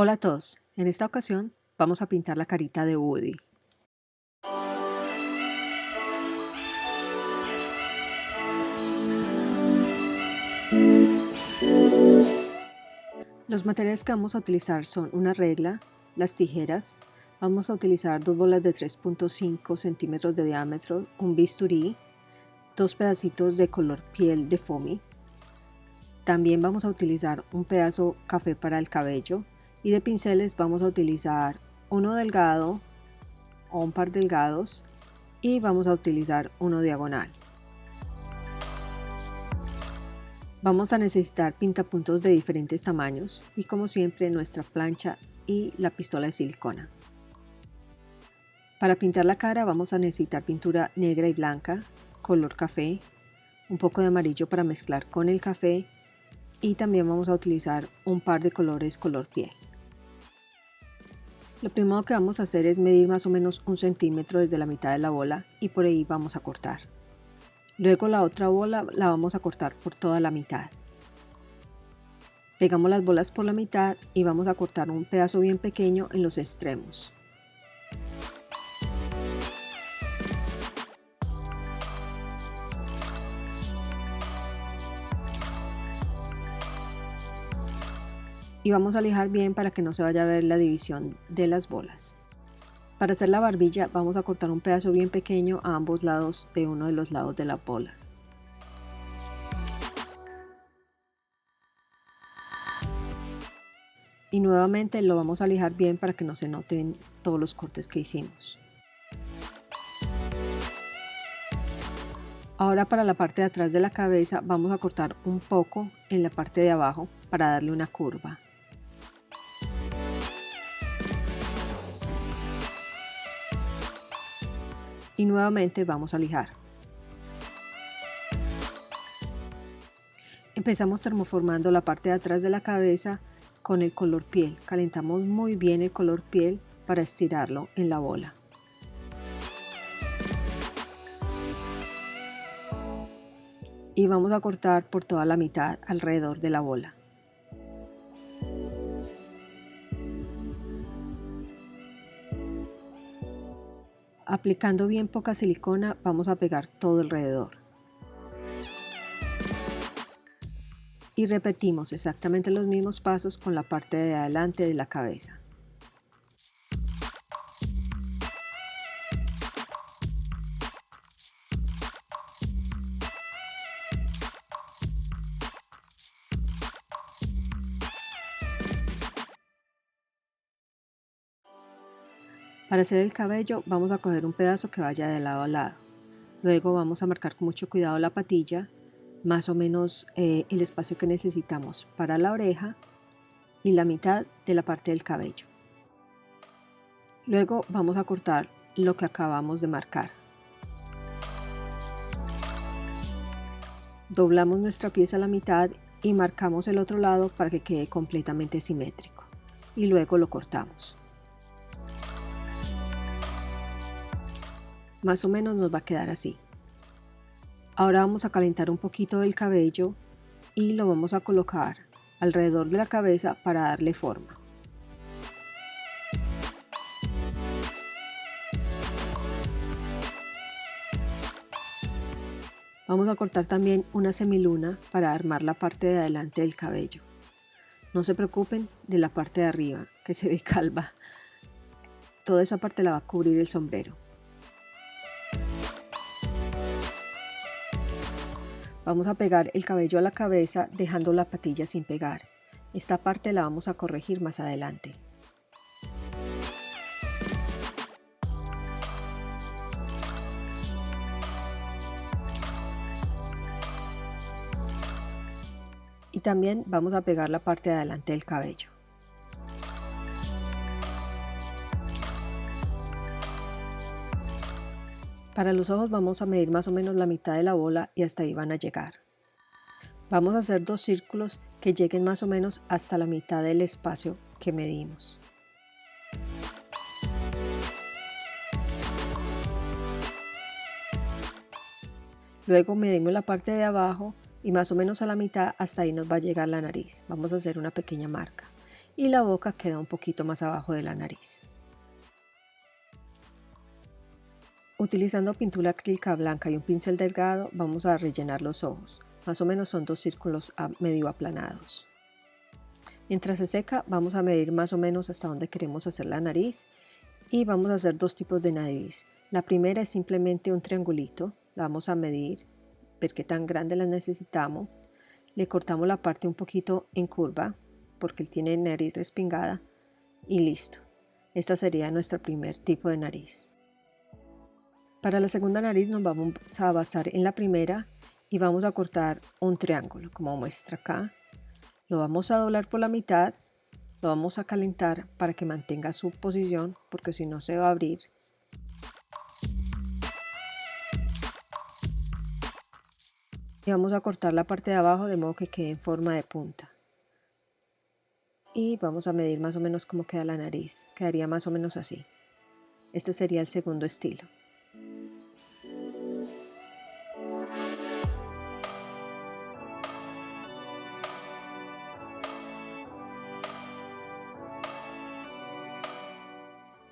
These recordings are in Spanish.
Hola a todos, en esta ocasión vamos a pintar la carita de Woody. Los materiales que vamos a utilizar son una regla, las tijeras, vamos a utilizar dos bolas de 3.5 centímetros de diámetro, un bisturí, dos pedacitos de color piel de foamy. También vamos a utilizar un pedazo café para el cabello y de pinceles vamos a utilizar uno delgado o un par delgados y vamos a utilizar uno diagonal. Vamos a necesitar pintapuntos de diferentes tamaños y como siempre nuestra plancha y la pistola de silicona. Para pintar la cara vamos a necesitar pintura negra y blanca, color café, un poco de amarillo para mezclar con el café y también vamos a utilizar un par de colores color piel. Lo primero que vamos a hacer es medir más o menos 1 centímetro desde la mitad de la bola y por ahí vamos a cortar. Luego la otra bola la vamos a cortar por toda la mitad. Pegamos las bolas por la mitad y vamos a cortar un pedazo bien pequeño en los extremos. Y vamos a lijar bien para que no se vaya a ver la división de las bolas. Para hacer la barbilla vamos a cortar un pedazo bien pequeño a ambos lados de uno de los lados de las bolas. Y nuevamente lo vamos a lijar bien para que no se noten todos los cortes que hicimos. Ahora para la parte de atrás de la cabeza vamos a cortar un poco en la parte de abajo para darle una curva. Y nuevamente vamos a lijar. Empezamos termoformando la parte de atrás de la cabeza con el color piel. Calentamos muy bien el color piel para estirarlo en la bola. Y vamos a cortar por toda la mitad alrededor de la bola. Aplicando bien poca silicona vamos a pegar todo alrededor. Y repetimos exactamente los mismos pasos con la parte de adelante de la cabeza. Para hacer el cabello vamos a coger un pedazo que vaya de lado a lado. Luego vamos a marcar con mucho cuidado la patilla, más o menos el espacio que necesitamos para la oreja y la mitad de la parte del cabello. Luego vamos a cortar lo que acabamos de marcar. Doblamos nuestra pieza a la mitad y marcamos el otro lado para que quede completamente simétrico. Y luego lo cortamos. Más o menos nos va a quedar así. Ahora vamos a calentar un poquito del cabello y lo vamos a colocar alrededor de la cabeza para darle forma. Vamos a cortar también una semiluna para armar la parte de adelante del cabello. No se preocupen de la parte de arriba, que se ve calva. Toda esa parte la va a cubrir el sombrero. Vamos a pegar el cabello a la cabeza dejando la patilla sin pegar. Esta parte la vamos a corregir más adelante. Y también vamos a pegar la parte de adelante del cabello. Para los ojos vamos a medir más o menos la mitad de la bola y hasta ahí van a llegar. Vamos a hacer dos círculos que lleguen más o menos hasta la mitad del espacio que medimos. Luego medimos la parte de abajo y más o menos a la mitad hasta ahí nos va a llegar la nariz. Vamos a hacer una pequeña marca. y la boca queda un poquito más abajo de la nariz. Utilizando pintura acrílica blanca y un pincel delgado vamos a rellenar los ojos, más o menos son 2 círculos medio aplanados. Mientras se seca vamos a medir más o menos hasta donde queremos hacer la nariz y vamos a hacer 2 tipos de nariz. La primera es simplemente un triangulito, la vamos a medir, ver qué tan grande la necesitamos, le cortamos la parte un poquito en curva porque él tiene nariz respingada y listo. Esta sería nuestro primer tipo de nariz. Para la segunda nariz nos vamos a basar en la primera y vamos a cortar un triángulo como muestra acá. Lo vamos a doblar por la mitad, lo vamos a calentar para que mantenga su posición porque si no se va a abrir. Y vamos a cortar la parte de abajo de modo que quede en forma de punta. Y vamos a medir más o menos cómo queda la nariz, quedaría más o menos así. Este sería el segundo estilo.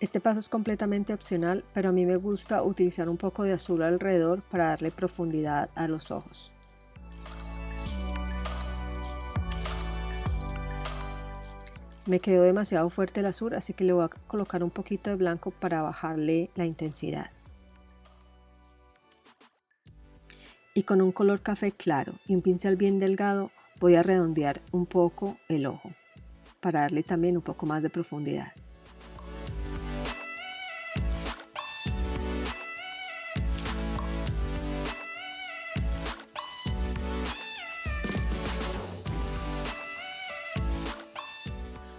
Este paso es completamente opcional, pero a mí me gusta utilizar un poco de azul alrededor para darle profundidad a los ojos. Me quedó demasiado fuerte el azul, así que le voy a colocar un poquito de blanco para bajarle la intensidad. Y con un color café claro y un pincel bien delgado voy a redondear un poco el ojo para darle también un poco más de profundidad.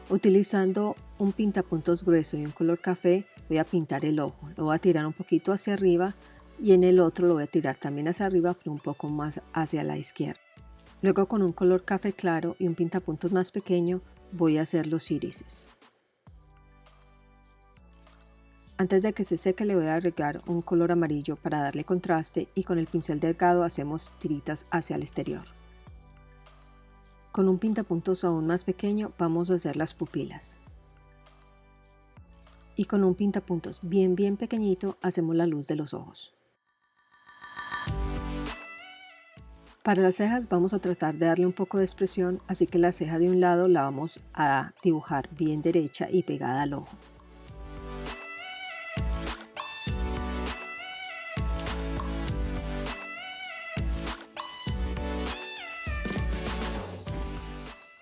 Utilizando un pintapuntos grueso y un color café voy a pintar el ojo, lo voy a tirar un poquito hacia arriba y en el otro lo voy a tirar también hacia arriba pero un poco más hacia la izquierda. Luego con un color café claro y un pintapuntos más pequeño voy a hacer los irises. Antes de que se seque le voy a agregar un color amarillo para darle contraste y con el pincel delgado hacemos tiritas hacia el exterior. Con un pintapuntos aún más pequeño vamos a hacer las pupilas. Y con un pintapuntos bien pequeñito hacemos la luz de los ojos. Para las cejas vamos a tratar de darle un poco de expresión, así que la ceja de un lado la vamos a dibujar bien derecha y pegada al ojo.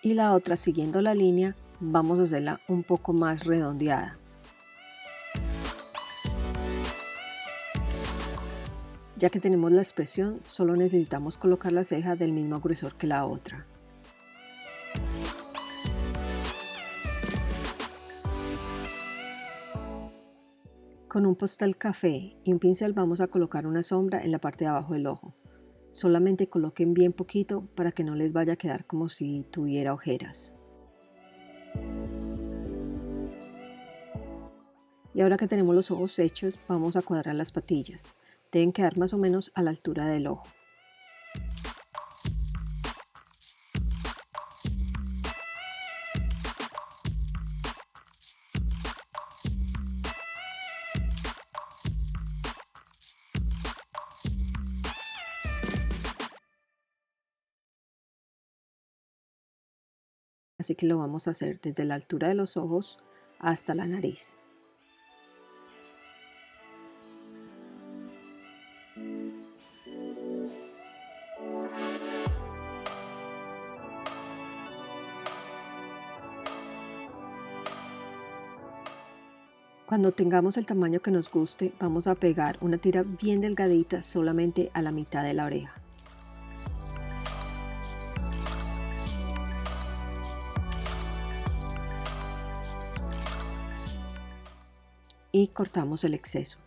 Y la otra, siguiendo la línea, vamos a hacerla un poco más redondeada. Ya que tenemos la expresión, solo necesitamos colocar la ceja del mismo gruesor que la otra. Con un pastel café y un pincel vamos a colocar una sombra en la parte de abajo del ojo. Solamente coloquen bien poquito para que no les vaya a quedar como si tuviera ojeras. Y ahora que tenemos los ojos hechos, vamos a cuadrar las patillas. Deben quedar más o menos a la altura del ojo. Así que lo vamos a hacer desde la altura de los ojos hasta la nariz. Cuando tengamos el tamaño que nos guste, vamos a pegar una tira bien delgadita solamente a la mitad de la oreja. Y cortamos el exceso.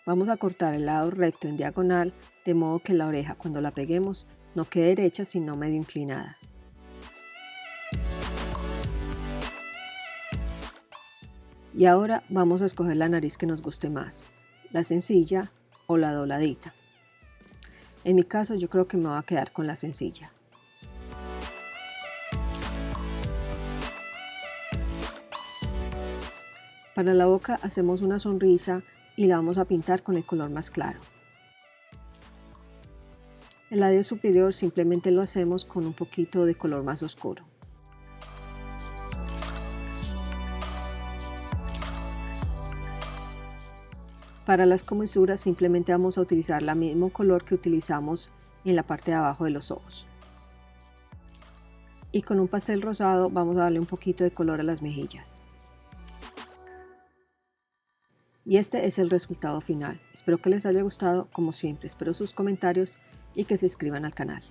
Vamos a cortar el lado recto en diagonal de modo que la oreja cuando la peguemos no quede derecha sino medio inclinada. Y ahora vamos a escoger la nariz que nos guste más, la sencilla o la dobladita. En mi caso yo creo que me voy a quedar con la sencilla. Para la boca hacemos una sonrisa y la vamos a pintar con el color más claro. El labio superior simplemente lo hacemos con un poquito de color más oscuro. Para las comisuras simplemente vamos a utilizar el mismo color que utilizamos en la parte de abajo de los ojos. Y con un pastel rosado vamos a darle un poquito de color a las mejillas. Y este es el resultado final. Espero que les haya gustado, como siempre espero sus comentarios y que se suscriban al canal.